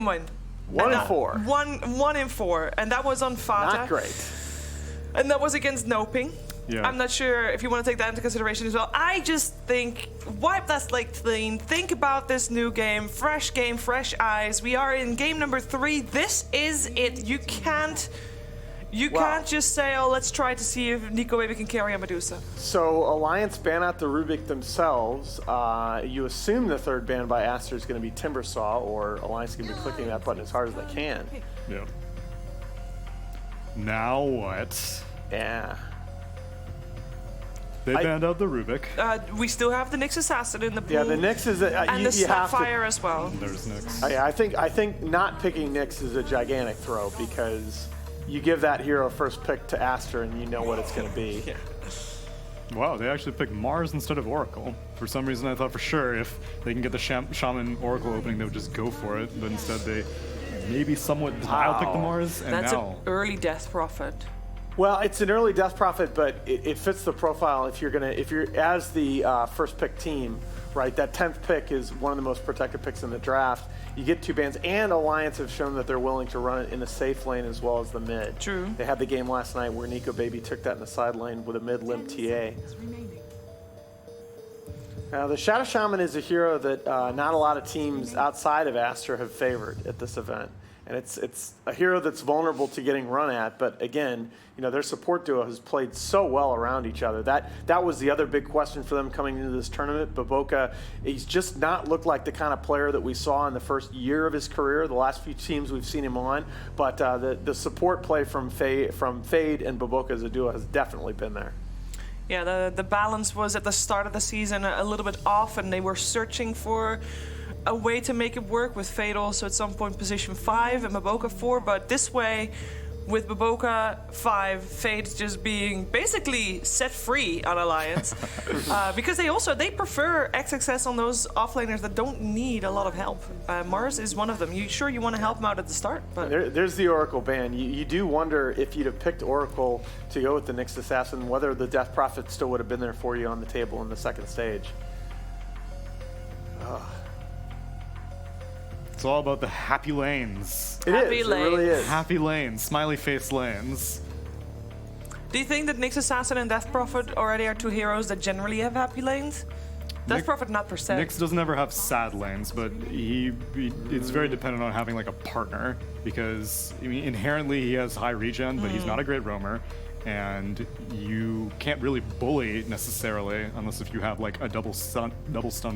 One. 1 and 4. 1 in 4, and that was on Fata. Not great. And that was against Noping. Yeah. I'm not sure if you want to take that into consideration as well. I just think, wipe that slate clean. Think about this new game, fresh eyes. We are in game number 3. This is it. You can't just say, oh, let's try to see if Nico maybe can carry a Medusa. So Alliance ban out the Rubik themselves. You assume the third ban by Aster is going to be Timbersaw, or Alliance is going to be clicking that button as hard as they can. Yeah. Now what? Yeah. They banned out the Rubik. We still have the Nyx Assassin in the pool. Yeah, the Nyx is and the Sapphire as well. There's Nyx. I think not picking Nyx is a gigantic throw, because you give that hero first pick to Aster and you know what it's going to be. Yeah. Wow, they actually picked Mars instead of Oracle. For some reason, I thought for sure if they can get the Shaman Oracle opening, they would just go for it. But instead, they maybe somewhat picked the Mars, and That's now an early Death Prophet. Well, it's an early Death Prophet, but it fits the profile. If you're as the first pick team, right? That 10th pick is one of the most protected picks in the draft. You get 2 bans, and Alliance have shown that they're willing to run it in the safe lane as well as the mid. True. They had the game last night where Nico Baby took that in the side lane with a mid limp TA. Now, the Shadow Shaman is a hero that not a lot of teams outside of Aster have favored at this event. And it's a hero that's vulnerable to getting run at, but again, you know, their support duo has played so well around each other. That was the other big question for them coming into this tournament. Bo5, he's just not looked like the kind of player that we saw in the first year of his career, the last few teams we've seen him on, but the support play from Fade and Bo5 as a duo has definitely been there. Yeah, the balance was at the start of the season a little bit off, and they were searching for a way to make it work, with Fade also at some point position 5 and Bo5 4, but this way, with Bo5 5, Fade just being basically set free on Alliance, because they prefer XXS on those offlaners that don't need a lot of help. Mars is one of them. You want to help him out at the start, but there's the Oracle ban. You do wonder if you'd have picked Oracle to go with the Nyx Assassin, whether the Death Prophet still would have been there for you on the table in the second stage. it's all about the happy lanes. It really is. Happy lanes, smiley face lanes. do you think that Nyx Assassin and Death Prophet already are 2 heroes that generally have happy lanes? Death Prophet not per se. Nyx doesn't ever have sad lanes, but it's very dependent on having like a partner, because I mean, inherently he has high regen, but he's not a great roamer, and you can't really bully necessarily unless if you have like a double stun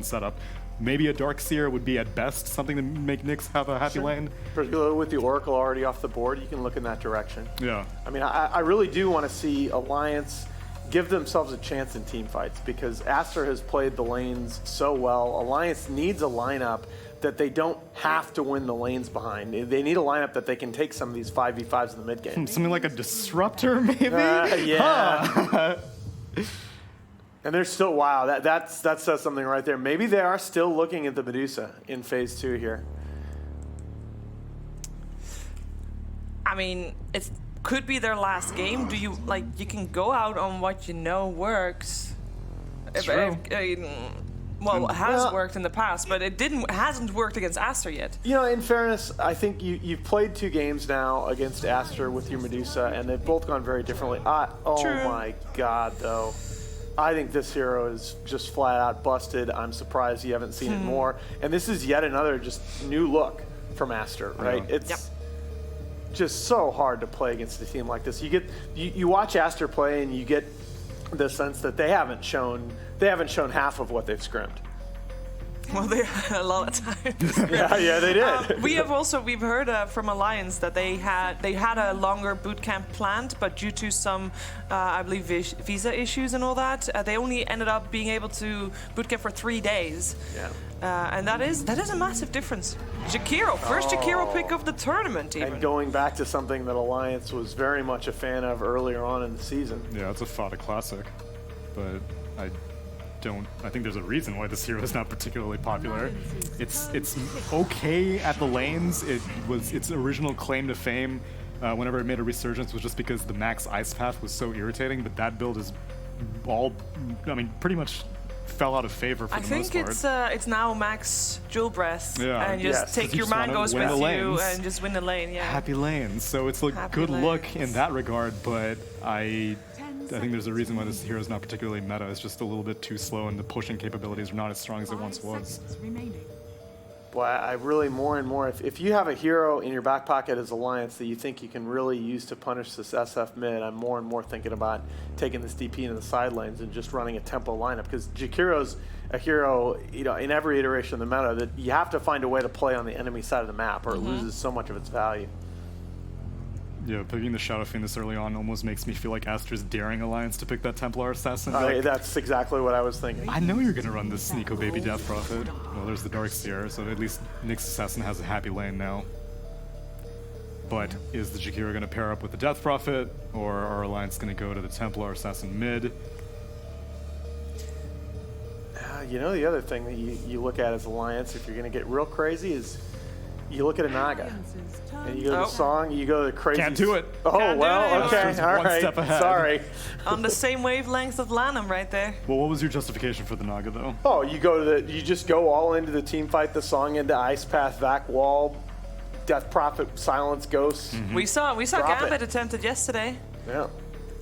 setup. Maybe a Darkseer would be at best something to make Nyx have a happy lane. Particularly with the Oracle already off the board, you can look in that direction. Yeah. I mean, I really do want to see Alliance give themselves a chance in team fights, because Aster has played the lanes so well. Alliance needs a lineup that they don't have to win the lanes behind. They need a lineup that they can take some of these 5v5s in the mid game. Something like a Disruptor, maybe? Yeah. And they're still, wow, that says something right there. Maybe they are still looking at the Medusa in phase 2 here. I mean, it could be their last game. Do you, you can go out on what you know works. True. Well, it has worked in the past, but it hasn't worked against Aster yet. You know, in fairness, I think you've played 2 games now against Aster with your Medusa, and they've both gone very differently. Oh my God, though. I think this hero is just flat out busted. I'm surprised you haven't seen it more. And this is yet another just new look from Aster, right? Yeah. It's just so hard to play against a team like this. You watch Aster play and you get the sense that they haven't shown half of what they've scrimmed. Well, they had a lot of time. Yeah, they did. We've heard from Alliance that they had a longer boot camp planned, but due to some, I believe, visa issues and all that, they only ended up being able to boot camp for 3 days. Yeah. And that is a massive difference. Jakiro, first Jakiro pick of the tournament, even. And going back to something that Alliance was very much a fan of earlier on in the season. Yeah, it's a Fata classic, but I think there's a reason why this hero is not particularly popular. It's okay at the lanes. Its original claim to fame, whenever it made a resurgence, was just because the max ice path was so irritating. But that build is pretty much fell out of favor for I the most think part. it's now max Jewel Breath Yeah. and just Yes, take 'cause you your just wanna mangoes win with the you lanes. and just win the lane. Yeah. Happy lanes. So it's a Happy good look lanes. in that regard, but I think there's a reason why this hero is not particularly meta. It's just a little bit too slow, and the pushing capabilities are not as strong as it once was. Boy, I really more and more, if you have a hero in your back pocket as Alliance that you think you can really use to punish this SF mid, I'm more and more thinking about taking this DP into the side lanes and just running a tempo lineup, because Jakiro's a hero, you know, in every iteration of the meta that you have to find a way to play on the enemy side of the map, or it loses so much of its value. Yeah, picking the Shadow Fiend this early on almost makes me feel like Aster's daring Alliance to pick that Templar Assassin. Like, That's exactly what I was thinking. I know you're going to run this Sneeko Baby Death Prophet. Well, there's the Darkseer, so at least Nyx Assassin has a happy lane now. But is the Jakiro going to pair up with the Death Prophet, or are Alliance going to go to the Templar Assassin mid? You know, the other thing that you look at as Alliance, if you're going to get real crazy, is you look at a Naga. And you go to the song, you go to the crazy... Can't do it. Oh, Can't do well, it. okay, Aster's all one right. step ahead. Sorry. On the same wavelength of Lanham right there. Well, what was your justification for the Naga, though? Oh, you just go all into the team fight, the song into Ice Path, Vac Wall, Death Prophet, Silence Ghost. We saw Drop Gambit it. attempted yesterday. Yeah.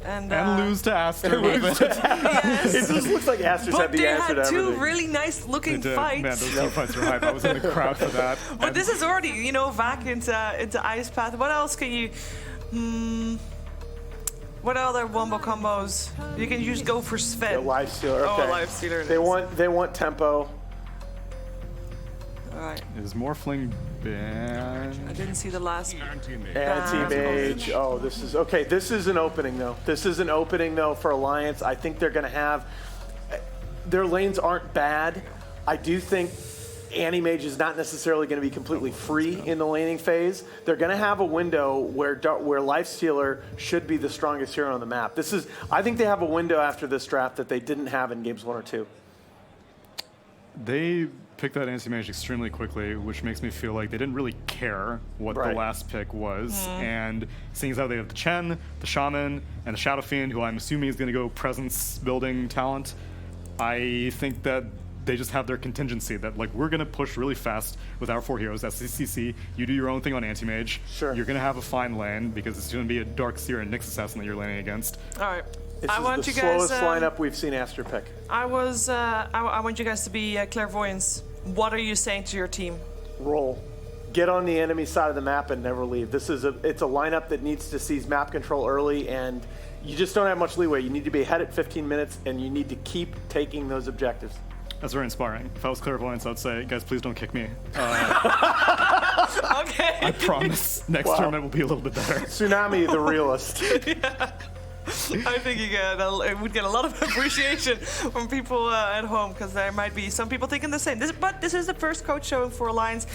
And lose to Aster. yes. It just looks like Aster's But had the they answer to had two everything. really nice looking Man, fights. those team fights are hype. I was in the crowd for that. But this is already, you know, back into Ice Path. What else can you... what other wombo combos? You can just go for Sven. The Life Stealer, okay. Oh, Life Stealer. it They is. want tempo. All right. Is Morphling banned? I didn't see the last... Anti-mage. Oh, this is... Okay, this is an opening, though. This is an opening, though, for Alliance. I think they're going to have... Their lanes aren't bad. I do think Anti-mage is not necessarily going to be completely free in the laning phase. They're going to have a window where Lifestealer should be the strongest hero on the map. This is... I think they have a window after this draft that they didn't have in games 1 or 2. They picked that anti-mage extremely quickly, which makes me feel like they didn't really care what the last pick was. And seeing as how they have the Chen, the Shaman, and the Shadow Fiend, who I'm assuming is going to go presence building talent, I think that they just have their contingency that, like, we're going to push really fast with our 4 heroes. That's CCC. You do your own thing on anti-mage. Sure. You're going to have a fine lane because it's going to be a Darkseer and Nyx Assassin that you're laning against. All right. This I is want the you guys... slowest lineup we've seen Aster pick. I want you guys to be clairvoyants. What are you saying to your team? Roll. Get on the enemy side of the map and never leave. It's a lineup that needs to seize map control early, and you just don't have much leeway. You need to be ahead at 15 minutes, and you need to keep taking those objectives. That's very inspiring. If I was clairvoyance, I'd say, guys, please don't kick me. Okay. I promise next tournament will be a little bit better. Tsunami, the realist. I think it would get a lot of appreciation from people at home, because there might be some people thinking the same. But this is the first coach show for Alliance.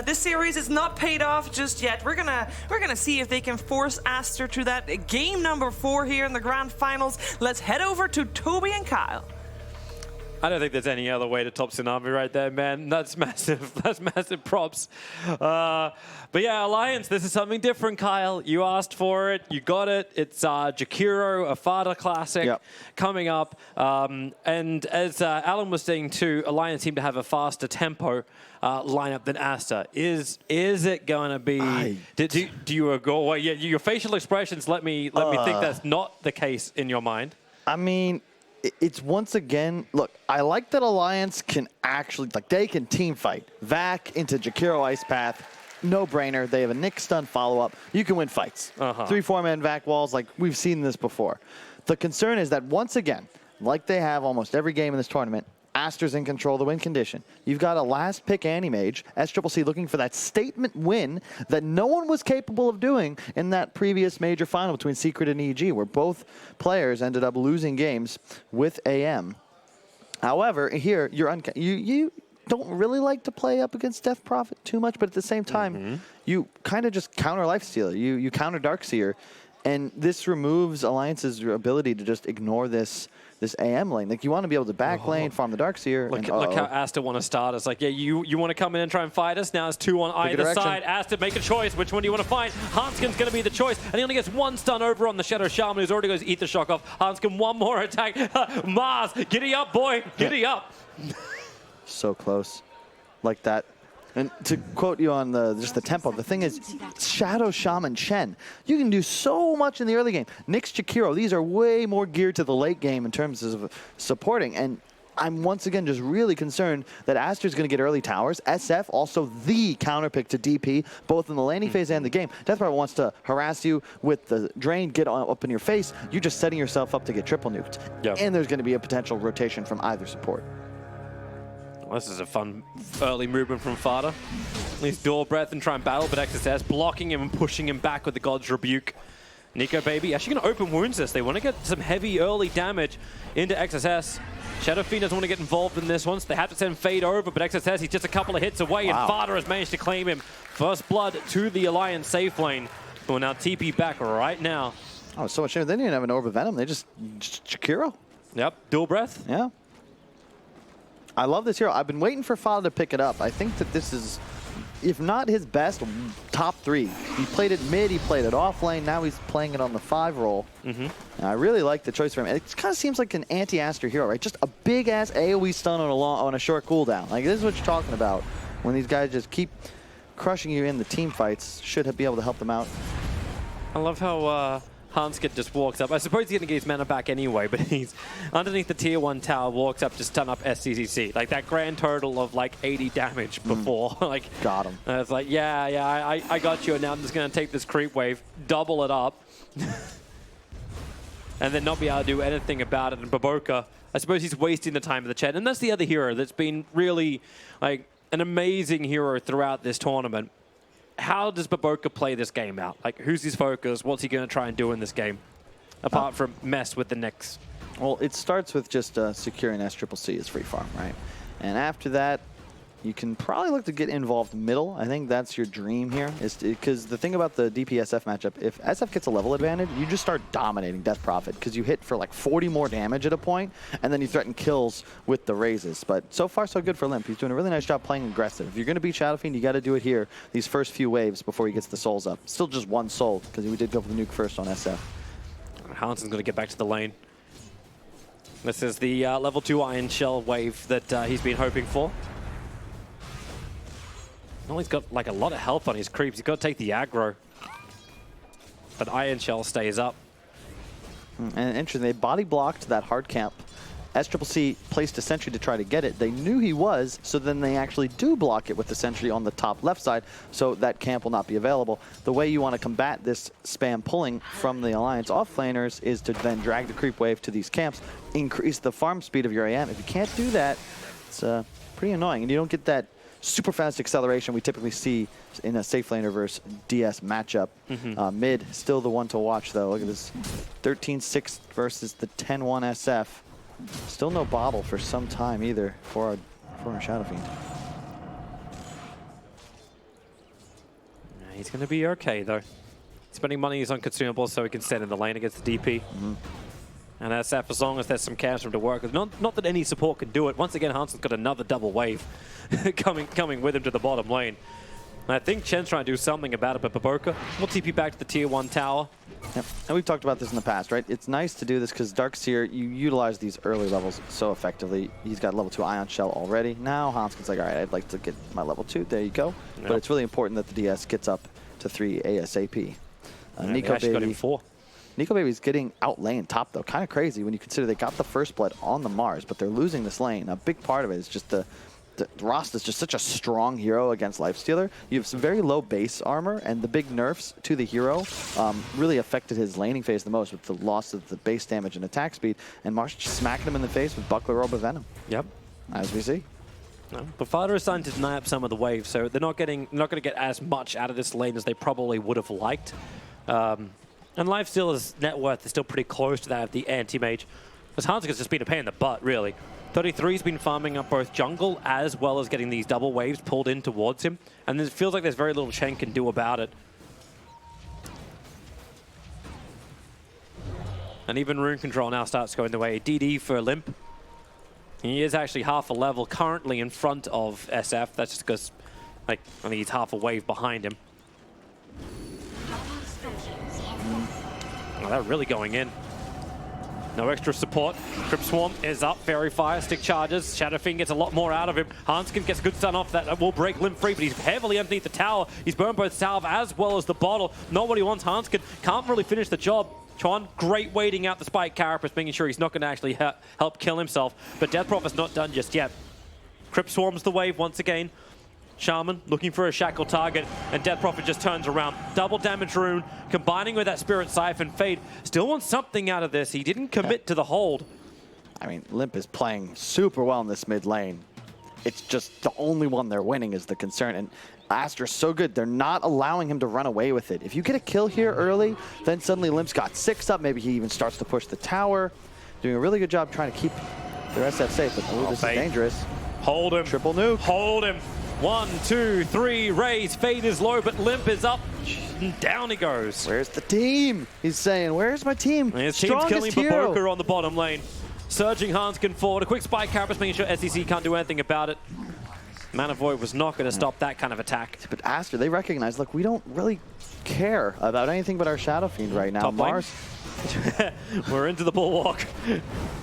This series is not paid off just yet. We're gonna see if they can force Aster to that game number 4 here in the grand finals. Let's head over to Toby and Kyle. I don't think there's any other way to top Tsunami right there, man. That's massive. That's massive props. But yeah, Alliance, this is something different, Kyle. You asked for it. You got it. It's Jakiro, a Fada classic coming up. And as Alan was saying too, Alliance seem to have a faster tempo lineup than Aster. Is it going to be... Do you agree? Well, yeah, your facial expressions let me think that's not the case in your mind. I mean... It's once again, look, I like that Alliance can actually, like, they can team fight. Vac into Jakiro Ice Path, no brainer. They have a Nyx stun follow-up. You can win fights. 3-4-man Vac walls, like, we've seen this before. The concern is that once again, like they have almost every game in this tournament, Aster's in control of the win condition. You've got a last pick Anti-Mage, SCCC looking for that statement win that no one was capable of doing in that previous major final between Secret and EG, where both players ended up losing games with AM. However, here, you don't really like to play up against Death Prophet too much, but at the same time, you kind of just counter Lifestealer. You counter Darkseer, and this removes Alliance's ability to just ignore this this AM lane. Like, you want to be able to back lane, farm the Darkseer. Look how Aster want to start us. Like, yeah, you want to come in and try and fight us? Now it's 2 on either side. Aster, make a choice. Which one do you want to fight? Hanskin's going to be the choice. And he only gets 1 stun over on the Shadow Shaman, who's already going to eat the shock off. Hanskin, 1 more attack. Mars, giddy up, boy. Giddy up. So close. Like that. And to quote you on just the tempo, the thing is, Shadow Shaman Chen, you can do so much in the early game. Nyx Jakiro, these are way more geared to the late game in terms of supporting. And I'm once again just really concerned that Aster's going to get early towers. SF, also the counter pick to DP, both in the laning phase and the game. Death Power wants to harass you with the drain, get up in your face. You're just setting yourself up to get triple nuked. Yep. And there's going to be a potential rotation from either support. Well, this is a fun early movement from Fada. He's dual breath and try and battle, but XSS blocking him and pushing him back with the God's Rebuke. Nico Baby actually going to open wounds this. They want to get some heavy early damage into XSS. Shadow Fiend doesn't want to get involved in this one, so they have to send Fade over, but XSS, he's just a couple of hits away, and Fada has managed to claim him. First blood to the Alliance safe lane, who will now TP back right now. Oh, so much shame. They didn't even have an Orb of Venom. They just Jakiro. Yep, dual breath. Yeah. I love this hero. I've been waiting for Fada to pick it up. I think that this is, if not his best, top 3. He played it mid, he played it off lane, now he's playing it on the 5 role. And I really like the choice for him. It kind of seems like an anti-Aster hero, right? Just a big-ass AoE stun on a short cooldown. Like, this is what you're talking about. When these guys just keep crushing you in the team fights, should be able to help them out. I love how Hanskin just walks up. I suppose he's going to get his mana back anyway, but he's underneath the tier 1 tower, walks up to stun up SCCC. Like, that grand total of like 80 damage before. Like, got him. And it's like, yeah, I got you, and now I'm just going to take this creep wave, double it up, and then not be able to do anything about it. And Baboka, I suppose he's wasting the time of the chat. And that's the other hero that's been really like an amazing hero throughout this tournament. How does Baboka play this game out? Like, who's his focus? What's he going to try and do in this game? Apart from mess with the Nyx. Well, it starts with just securing SCCC as free farm, right? And after that, you can probably look to get involved middle. I think that's your dream here. Because the thing about the DP-SF matchup, if SF gets a level advantage, you just start dominating Death Prophet because you hit for like 40 more damage at a point, and then you threaten kills with the raises. But so far, so good for Limp. He's doing a really nice job playing aggressive. If you're going to beat Shadow Fiend, you got to do it here, these first few waves before he gets the souls up. Still just 1 soul, because we did go for the nuke first on SF. Hanson's going to get back to the lane. This is the level 2 Iron Shell wave that he's been hoping for. Well, he's got like a lot of health on his creeps. He's got to take the aggro. But Iron Shell stays up. And interesting, they body blocked that hard camp. SCCC placed a sentry to try to get it. They knew he was, so then they actually do block it with the sentry on the top left side, so that camp will not be available. The way you want to combat this spam pulling from the Alliance offlaners is to then drag the creep wave to these camps, increase the farm speed of your AM. If you can't do that, it's pretty annoying, and you don't get that super fast acceleration we typically see in a safe laner versus DS matchup. Mid, still the one to watch though. Look at this 13-6 versus the 10-1 SF. Still no bobble for some time either for our Shadow Fiend. He's going to be okay though. Spending money is on consumables so he can stand in the lane against the DP. And SF, as long as there's some camps for him to work with. Not that any support can do it. Once again, Hanson's got another double wave coming with him to the bottom lane. And I think Chen's trying to do something about it, but Baboka will TP back to the tier 1 tower. Yep. And we've talked about this in the past, right? It's nice to do this because Darkseer, you utilize these early levels so effectively. He's got level 2 Ion Shell already. Now Hanskin's like, all right, I'd like to get my level 2. There you go. Yep. But it's really important that the DS gets up to 3 ASAP. Nico Baby got him 4. Nico Baby's getting out lane top, though. Kind of crazy when you consider they got the first blood on the Mars, but they're losing this lane. A big part of it is just the Rost is just such a strong hero against Lifestealer. You have some very low base armor, and the big nerfs to the hero really affected his laning phase the most with the loss of the base damage and attack speed. And Mars just smacking him in the face with Buckler Orb of Venom. Yep. As we see. No, but Fada is starting to deny up some of the waves, so they're not going to get as much out of this lane as they probably would have liked. And Lifestealer's net worth is still pretty close to that of the anti-mage. Because Hanskin's just been a pain in the butt, really. 33's been farming up both jungle as well as getting these double waves pulled in towards him. And it feels like there's very little Chen can do about it. And even Rune Control now starts going the way. DD for Limp. He is actually half a level currently in front of SF. That's just because, like, I think he's half a wave behind him. Oh, they're really going in. No extra support. Crypt Swarm is up. Fairy Fire, stick charges. Shadow Fiend gets a lot more out of him. Hanskin gets a good stun off that. That will break Limp free, but he's heavily underneath the tower. He's burned both Salve as well as the bottle. Not what he wants. Hanskin can't really finish the job. Chuan, great waiting out the Spike Carapace, making sure he's not going to actually help kill himself. But Death Prophet's not done just yet. Crypt Swarms the wave once again. Shaman looking for a shackle target, and Death Prophet just turns around. Double damage rune, combining with that Spirit Siphon. Fade still wants something out of this. He didn't commit to the hold. I mean, Limp is playing super well in this mid lane. It's just the only one they're winning is the concern. And Aster's so good, they're not allowing him to run away with it. If you get a kill here early, then suddenly Limp's got 6 up. Maybe he even starts to push the tower. Doing a really good job trying to keep their SF safe. But ooh, this is dangerous. Hold him. Triple nuke. Hold him. 1, 2, 3, raise. Fade is low, but Limp is up. And down he goes. Where's the team? He's saying, where's my team? And his team's killing Bo5 on the bottom lane. Surging Hanskin forward. A quick Spike Carapace, making sure SEC can't do anything about it. Mana Void was not going to stop that kind of attack. But Aster, they recognize, look, we don't really care about anything but our Shadow Fiend right now. Top Mars. We're into the bulwark.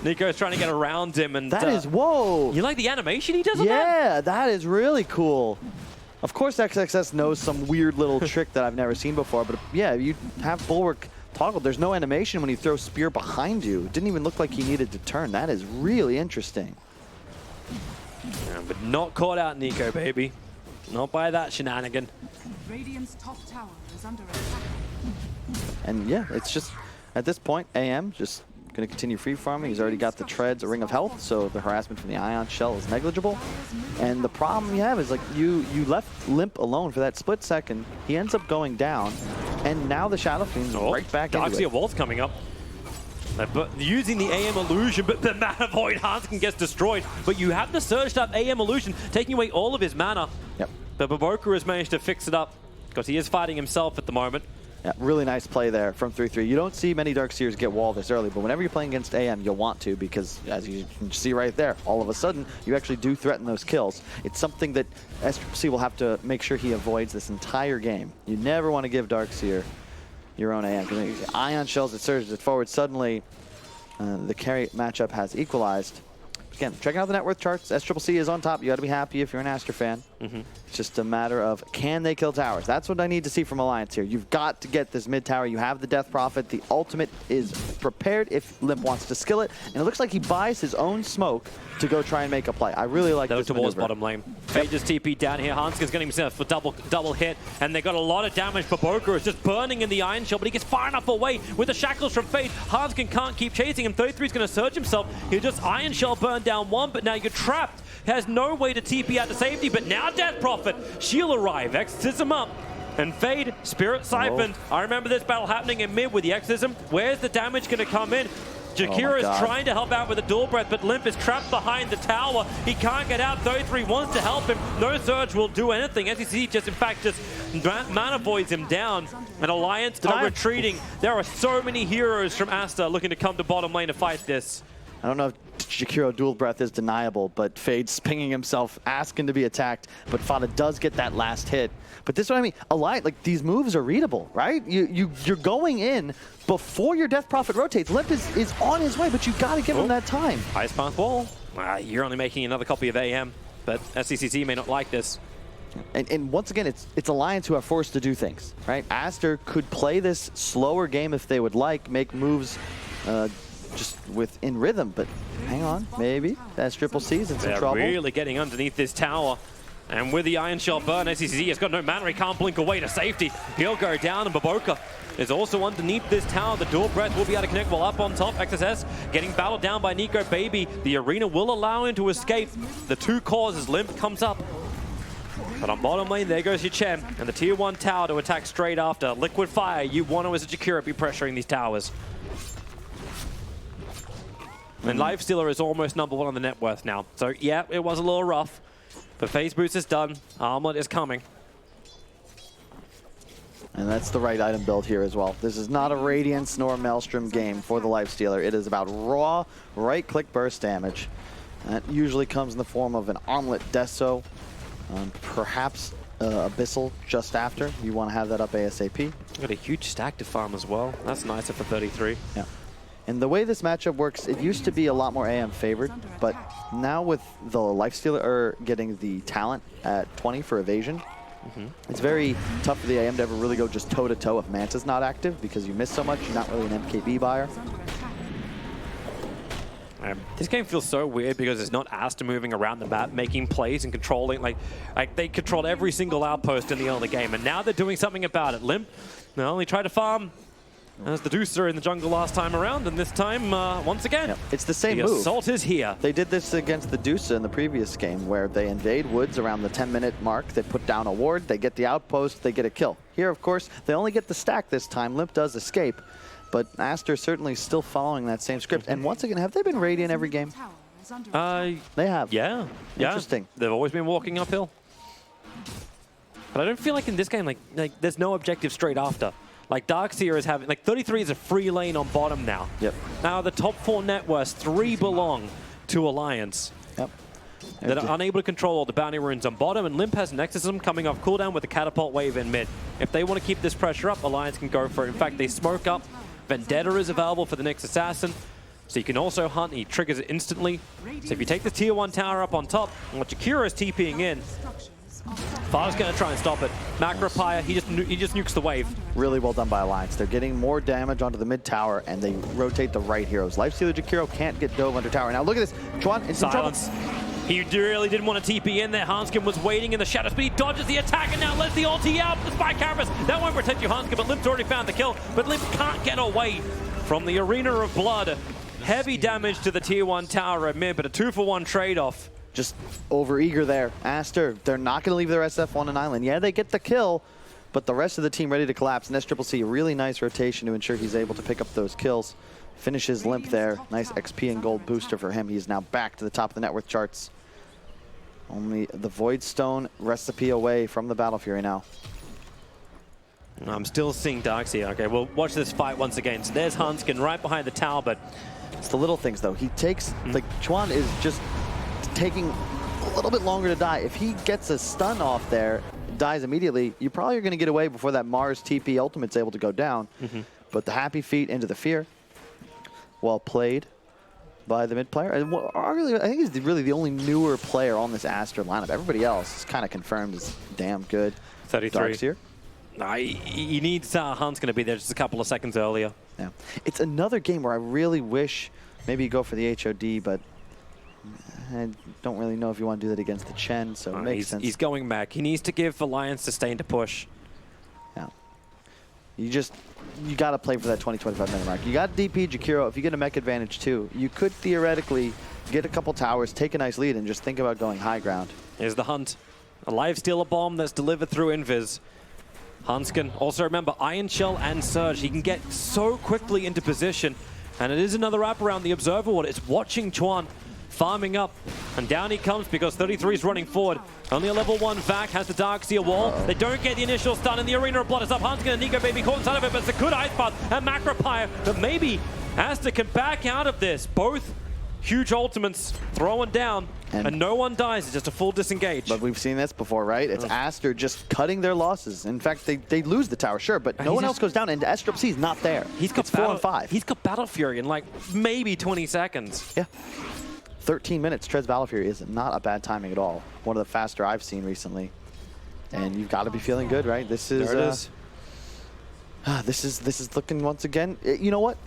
Nico's trying to get around him, and that is, whoa. You like the animation he does on that? Yeah, that is really cool. Of course, XXS knows some weird little trick that I've never seen before, but yeah, you have bulwark toggled. There's no animation when you throw spear behind you. It didn't even look like he needed to turn. That is really interesting. Yeah, but not caught out, Nico, baby. Not by that shenanigan. Radiant's top tower is under attack. And yeah, it's just, at this point, AM just going to continue free farming. He's already got the treads, a ring of health, so the harassment from the Ion Shell is negligible. And the problem you have is, like, you left Limp alone for that split second. He ends up going down, and now the Shadow Fiend's right back into it. Darkseer Walt's coming up. But using the AM illusion, but the Mana Void Hanskin gets destroyed. But you have the surged up AM illusion, taking away all of his mana. Yep. But Bo5 has managed to fix it up, because he is fighting himself at the moment. Yeah, really nice play there from 3-3. You don't see many Darkseers get wall this early, but whenever you're playing against AM, you'll want to, because as you can see right there, all of a sudden, you actually do threaten those kills. It's something that SCC will have to make sure he avoids this entire game. You never want to give Darkseer your own AM. Because Ion Shells, it surges it forward. Suddenly, the carry matchup has equalized. Again, checking out the net worth charts. SCC is on top. You got to be happy if you're an Aster fan. It's just a matter of, can they kill towers? That's what I need to see from Alliance here. You've got to get this mid tower. You have the Death Prophet. The ultimate is prepared if Limp wants to skill it. And it looks like he buys his own smoke to go try and make a play. I really like this towards maneuver. bottom lane. Fade just TP down here. Hanskin's getting himself a double hit, and they got a lot of damage. Bo5 is just burning in the Iron Shell, but he gets far enough away with the shackles from Fade. Hanskin can't keep chasing him. 33 is going to surge himself. He just Iron Shell burned down one, but now you're trapped. Has no way to TP out to safety, but now Death Prophet. She'll arrive, exorcism up. And Fade, Spirit Siphon. I remember this battle happening in mid with the exorcism. Where's the damage going to come in? Jakira is trying to help out with a dual breath, but Limp is trapped behind the tower. He can't get out. 33 wants to help him. No surge will do anything. SEC just, in fact, just mana voids him down. And Alliance are retreating. There are so many heroes from Aster looking to come to bottom lane to fight this. I don't know if Jakiro dual breath is deniable, but Fade's pinging himself, asking to be attacked, but Fada does get that last hit. But this is what I mean, like, these moves are readable, right? You're going in before your Death Prophet rotates. Limp is on his way, but you got to give him that time. Ice Path Wall. You're only making another copy of AM, but SCCC may not like this. And once again, it's Alliance who are forced to do things, right? Aster could play this slower game if they would like, make moves just in rhythm, but hang on, maybe that's Triple C's in some trouble. They're really getting underneath this tower. And with the Iron Shell burn, SCC has got no mana. He can't blink away to safety. He'll go down, and Bo5 is also underneath this tower. The dual breath will be able to connect while up on top. XSS getting battled down by Nico Baby. The arena will allow him to escape. The two cores as Limp comes up. But on bottom lane, there goes your Chen. And the tier 1 tower to attack straight after. Liquid Fire, you want to, as a Jakira, be pressuring these towers. And Lifestealer is almost #1 on the net worth now. So yeah, it was a little rough. But Phase Boost is done. Armlet is coming. And that's the right item build here as well. This is not a Radiance nor Maelstrom game for the Lifestealer. It is about raw right-click burst damage. That usually comes in the form of an Omelet Deso, perhaps Abyssal just after. You want to have that up ASAP. Got a huge stack to farm as well. That's nicer for 33. Yeah. And the way this matchup works, it used to be a lot more AM favored, but now with the Lifestealer getting the talent at 20 for evasion, it's very tough for the AM to ever really go just toe-to-toe if Manta's not active, because you miss so much, you're not really an MKB buyer. This game feels so weird because it's not Aster moving around the map, making plays and controlling. Like they controlled every single outpost in the early game, and now they're doing something about it. Limp, they only tried to farm as the Deucer in the jungle last time around, and this time, once again, it's the same the move. assault is here. They did this against the Deucer in the previous game, where they invade woods around the 10-minute mark, they put down a ward, they get the outpost, they get a kill. Here, of course, they only get the stack this time. Limp does escape, but Aster certainly still following that same script. And once again, have they been Radiant every game? They have. Yeah. Interesting. They've always been walking uphill. But I don't feel like in this game, like there's no objective straight after. Like Darkseer is having, like 33 is a free lane on bottom now. Yep. Now the top 4 net worths, 3 belong to Alliance. Yep. That are unable to control all the bounty runes on bottom, and Limp has Nexusism coming off cooldown with the catapult wave in mid. If they want to keep this pressure up, Alliance can go for it. In fact, they smoke up. Vendetta is available for the next assassin, so you can also hunt. He triggers it instantly. So if you take the tier 1 tower up on top, and what Jakiro is TPing in, Far's going to try and stop it. Macropire, he just nukes the wave. Really well done by Alliance. They're getting more damage onto the mid tower, and they rotate the right heroes. Lifestealer Jakiro can't get dove under tower. Now look at this. Chuan in some trouble. He really didn't want to TP in there. Hanskin was waiting in the shadows, but he dodges the attack and now lets the ulti out. The spy cameras, that won't protect you, Hanskin, but Limp's already found the kill. But Limp can't get away from the Arena of Blood. Heavy damage to the tier 1 tower at mid, but a 2-for-1 trade-off. Just over-eager there. Aster, they're not going to leave their SF on an island. Yeah, they get the kill, but the rest of the team ready to collapse. And SCCC, a really nice rotation to ensure he's able to pick up those kills. Finishes Limp there. Nice XP and gold booster for him. He's now back to the top of the net worth charts. Only the Void Stone recipe away from the Battle Fury now. I'm still seeing Darkseer. Okay, we'll watch this fight once again. So there's Hanskin right behind the tower, but it's the little things, though. He takes, like, Chuan is just taking a little bit longer to die. If he gets a stun off there, dies immediately, you probably are going to get away before that Mars TP ultimate's able to go down. But the happy feet into the fear. Well played by the mid player. And arguably, I think he's really the only newer player on this Aster lineup. Everybody else is kind of confirmed as damn good. 33. Darkseer. He needs Hanskin to be there just a couple of seconds earlier. Yeah. It's another game where I really wish maybe you go for the HOD, but I don't really know if you want to do that against the Chen, so it makes sense. He's going back. He needs to give Alliance sustain to push. Yeah. You got to play for that 20-25 minute mark. You got DP Jakiro. If you get a mech advantage too, you could theoretically get a couple towers, take a nice lead, and just think about going high ground. Here's the hunt. A Lifestealer bomb that's delivered through Invis. Hanskin, also remember, Iron Shell and Surge. He can get so quickly into position. And it is another wrap around the Observer Ward. It's watching Chuan farming up. And down he comes because 33 is running forward. Only a level 1 Vac has the Darkseer wall. They don't get the initial stun, and the Arena of Blood is up. Hanskin and Nico Baby caught inside of it, but it's a good Ice Path and Macropire. But maybe Aster can back out of this. Both huge ultimates throwing down, and no one dies. It's just a full disengage. But we've seen this before, right? It's Aster just cutting their losses. In fact, they lose the tower, sure, but no one else goes down, and SCC's not there. He's got 4 and 5. He's got Battle Fury in like maybe 20 seconds. Yeah. 13 minutes, Treads Battle Fury is not a bad timing at all. One of the faster I've seen recently. And you've got to be feeling good, right? This is, there it is. This is looking once again. You know what?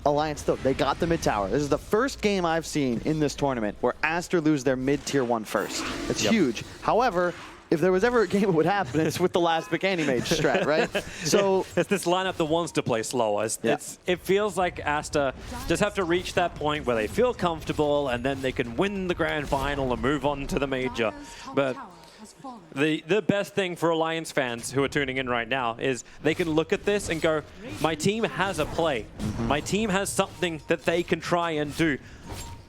Alliance, though, they got the mid tower. This is the first game I've seen in this tournament where Aster lose their mid tier 1 first. It's huge. However, if there was ever a game it would happen, it's with the last pick Anti-Mage strat, right? So it's this lineup that wants to play slower. It feels like Aster just have to reach that point where they feel comfortable, and then they can win the grand final and move on to the major. But the best thing for Alliance fans who are tuning in right now is they can look at this and go, my team has a play. My team has something that they can try and do.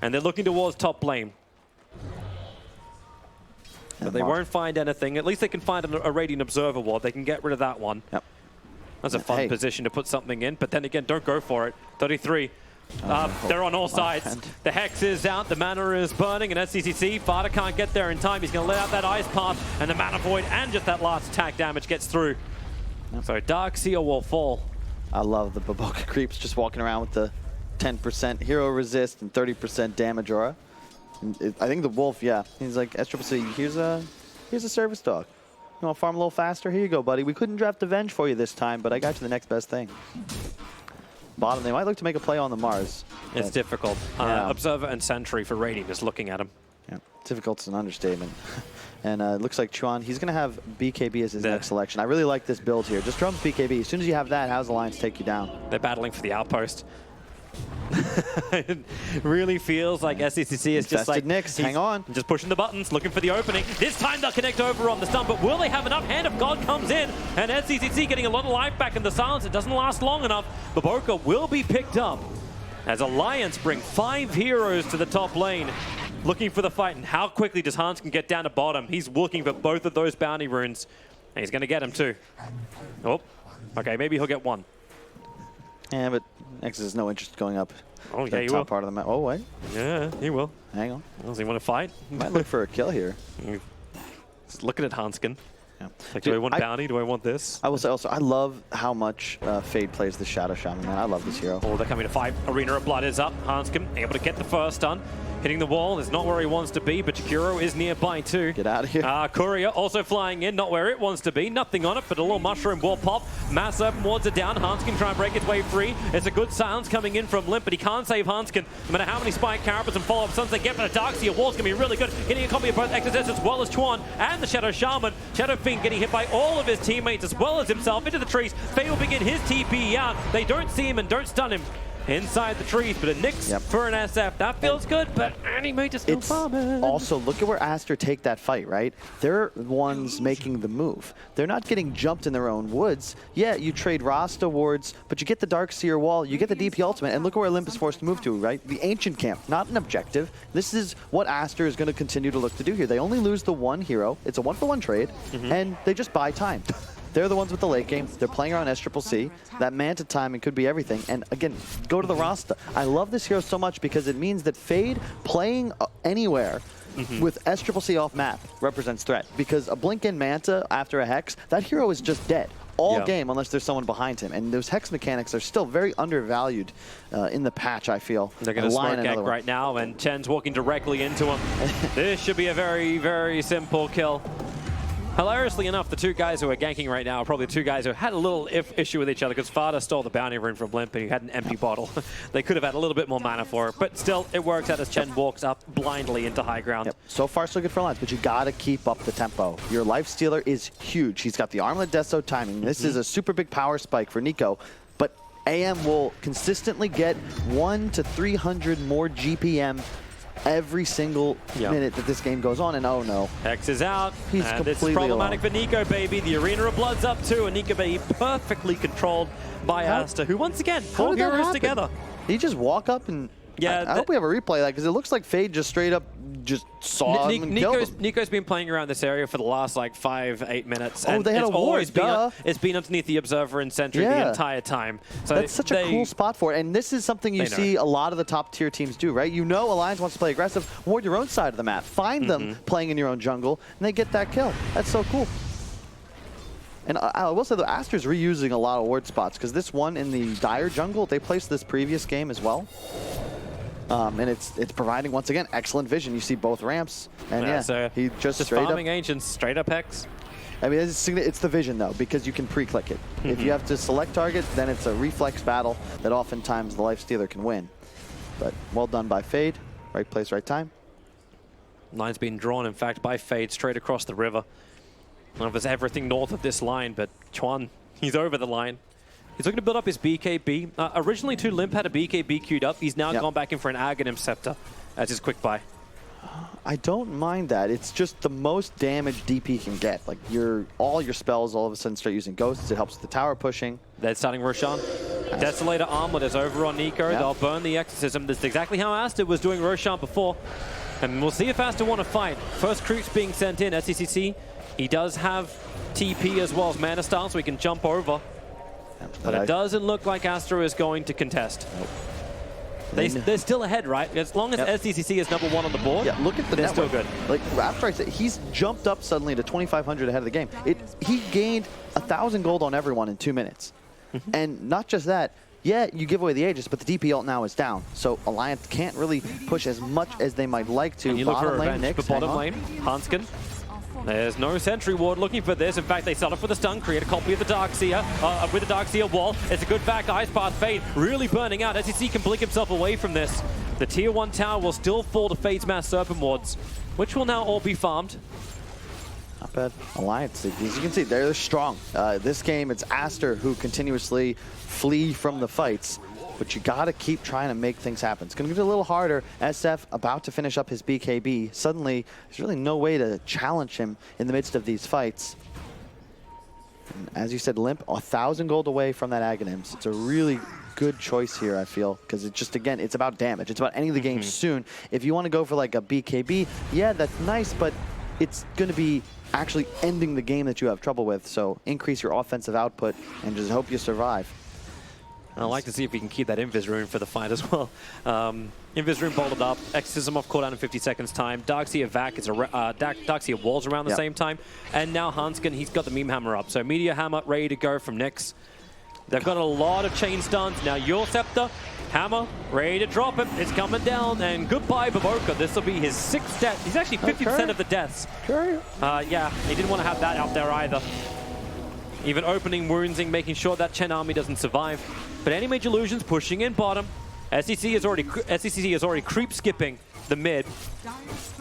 And they're looking towards top lane. But they won't find anything. At least they can find a Radiant Observer Ward. They can get rid of that one. Yep. That's a fun position to put something in, but then again, don't go for it. 33. They're on all sides. The Hex is out, the Mana is burning, and SCCC, Fada can't get there in time. He's going to let out that Ice Path, and the Mana Void, and just that last attack damage gets through. So Dark Seer will fall. I love the Bo5 creeps just walking around with the 10% hero resist and 30% damage aura. And I think the Wolf, yeah, he's like, SCCC, here's a service dog. You want to farm a little faster? Here you go, buddy. We couldn't draft Avenge for you this time, but I got you the next best thing. Bottom, they might look to make a play on the Mars. It's difficult. Observer and Sentry for Radiant just looking at him. Yeah, difficult's an understatement. And it looks like Chuan, he's going to have BKB as his next selection. I really like this build here. Just drums BKB. As soon as you have that, how's Alliance take you down? They're battling for the outpost. It really feels like SCCC is just like Nyx, hang on. Just pushing the buttons, looking for the opening. This time they'll connect over on the stun, but will they have enough? Hand of God comes in, and SCCC getting a lot of life back in the silence. It doesn't last long enough. Bo5 will be picked up as Alliance bring 5 heroes to the top lane, looking for the fight. And how quickly does Hanskin get down to bottom? He's looking for both of those bounty runes, and he's going to get him too. Oh, okay, maybe he'll get one. Yeah, but Nexus has no interest going up. Oh, yeah, the he top will. part of the map. Oh, wait. Yeah, he will. Hang on. Does he want to fight? Might look for a kill here. Just looking at Hanskin. Yeah. Like, do I want bounty? Do I want this? I will say also, I love how much Fade plays the Shadow Shaman, man. I love this hero. Oh, they're coming to fight. Arena of Blood is up. Hanskin able to get the first stun. Hitting the wall is not where he wants to be, but Jakiro is nearby too. Get out of here. Courier also flying in, not where it wants to be. Nothing on it, but a little mushroom wall pop. Mass open wards are down. Hanskin trying to break its way free. It's a good silence coming in from Limp, but he can't save Hanskin. No matter how many Spike Carapace and follow-up stuns they get, but a Dark Seer wall's going to be really good. Getting a copy of both Exorcist as well as Chuan and the Shadow Shaman. Shadow Fiend getting hit by all of his teammates as well as himself into the trees. Faye will begin his TP out. They don't see him and don't stun him inside the trees, but a Nyx for an SF. That feels good, but Animate is still farming. Also, look at where Aster take that fight, right? They're the ones making the move. They're not getting jumped in their own woods. Yeah, you trade Rasta wards, but you get the Dark Seer wall, you get the DP ultimate, and look at where Olympus forced to move to, right? The Ancient Camp, not an objective. This is what Aster is going to continue to look to do here. They only lose the one hero. It's a 1-for-1 trade, and they just buy time. They're the ones with the late game. They're playing around SCCC. That Manta timing could be everything. And again, go to the Rasta. I love this hero so much because it means that Fade playing anywhere with SCCC off map represents threat. Because a Blink in Manta after a Hex, that hero is just dead all game unless there's someone behind him. And those Hex mechanics are still very undervalued in the patch, I feel. They're going to smoke egg right now, and Chen's walking directly into him. This should be a very, very simple kill. Hilariously enough, the two guys who are ganking right now are probably the two guys who had a little issue with each other because Fada stole the bounty rune from Blimp and he had an empty bottle. They could have had a little bit more mana for it, but still, it works out as Chen walks up blindly into high ground. So far, so good for Alliance, but you gotta keep up the tempo. Your Life Stealer is huge. He's got the Armlet Deso timing. This is a super big power spike for Nico, but AM will consistently get 100 to 300 more GPM every single minute that this game goes on, and oh no. Hex is out, He's and completely this is problematic alone. for Nico, baby. The Arena of Blood's up too, and Nico being perfectly controlled by Aster, who once again, 4 heroes together. He just walk up and... Yeah, I hope we have a replay of that, because it looks like Fade just straight up just saw him and killed him. Nico's been playing around this area for the last like 5-8 minutes. Oh, and they had a ward, it's been underneath the Observer and Sentry the entire time. So that's such a cool spot for it. And this is something you see a lot of the top tier teams do, right? You know Alliance wants to play aggressive, ward your own side of the map. Find them playing in your own jungle, and they get that kill. That's so cool. And I will say, the Aster's reusing a lot of ward spots, because this one in the Dire jungle, they placed this previous game as well. And it's providing, once again, excellent vision. You see both ramps, and so he just straight farming up. Ancients, straight up Hex. I mean, it's the vision, though, because you can pre-click it. If you have to select target, then it's a reflex battle that oftentimes the Life Stealer can win. But well done by Fade. Right place, right time. Line's being drawn, in fact, by Fade straight across the river. I don't know if there's everything north of this line, but Chuan, he's over the line. He's looking to build up his BKB. Originally, too, Limp had a BKB queued up. He's now gone back in for an Aghanim Scepter as his quick buy. I don't mind that. It's just the most damage DP can get. Like, all your spells all of a sudden start using ghosts. It helps with the tower pushing. They're starting Roshan. Desolator Armlet is over on Nico. They'll burn the Exorcism. That's exactly how Aster was doing Roshan before. And we'll see if Aster want to fight. First creeps being sent in. SCCC, he does have TP as well as Mana Style, so he can jump over. But it doesn't look like Aster is going to contest. They're still ahead, right? As long as SDCC is #1 on the board, yeah, look at the they're network. still good. Like after I said, he's jumped up suddenly to 2,500 ahead of the game. He gained 1,000 gold on everyone in 2 minutes. And not just that, yeah, you give away the Aegis, but the DP ult now is down. So Alliance can't really push as much as they might like to. And you look for revenge, Nyx, but bottom lane, Hanskin. There's no sentry ward looking for this. In fact, they start off with a stun, create a copy of the Darkseer, with the Darkseer wall. It's a good back Ice Path Fade, really burning out. SEC can blink himself away from this. The tier 1 tower will still fall to Fade's Mass Serpent wards, which will now all be farmed. Not bad. Alliance, as you can see, they're strong. This game, it's Aster who continuously flee from the fights. But you gotta keep trying to make things happen. It's gonna get a little harder. SF about to finish up his BKB. Suddenly, there's really no way to challenge him in the midst of these fights. And as you said, Limp, 1,000 gold away from that Aghanims. It's a really good choice here, I feel, because it's just, again, it's about damage. It's about ending the game soon. If you want to go for like a BKB, yeah, that's nice, but it's gonna be actually ending the game that you have trouble with. So increase your offensive output and just hope you survive. I'd like to see if we can keep that Invis rune for the fight as well. Invis rune bolted up, Exorcism off cooldown in 50 seconds time. Darkseer Vac is Darkseer walls around the same time. And now Hanskin, he's got the meme hammer up. So Meteor Hammer ready to go from Nyx. They've got a lot of chain stuns. Now your Scepter, Hammer, ready to drop it. It's coming down, and goodbye Bo5. This will be his 6th death. He's actually 50% of the deaths. Yeah, he didn't want to have that out there either. Even opening woundsing, making sure that Chen army doesn't survive. But any major illusions pushing in bottom. SEC is already creep skipping the mid.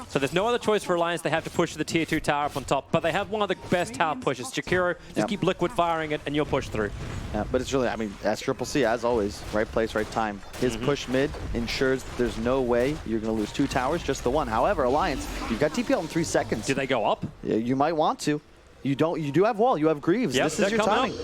So there's no other choice for Alliance. They have to push the tier 2 tower up on top. But they have one of the best tower pushes. Jakiro, just keep liquid firing it and you'll push through. Yeah, but it's really, I mean, SCCC, as always, right place, right time. His push mid ensures that there's no way you're going to lose 2 towers, just the one. However, Alliance, you've got TP out in 3 seconds. Do they go up? Yeah, you might want to. You do have wall, you have Greaves. Yep, this is your timing.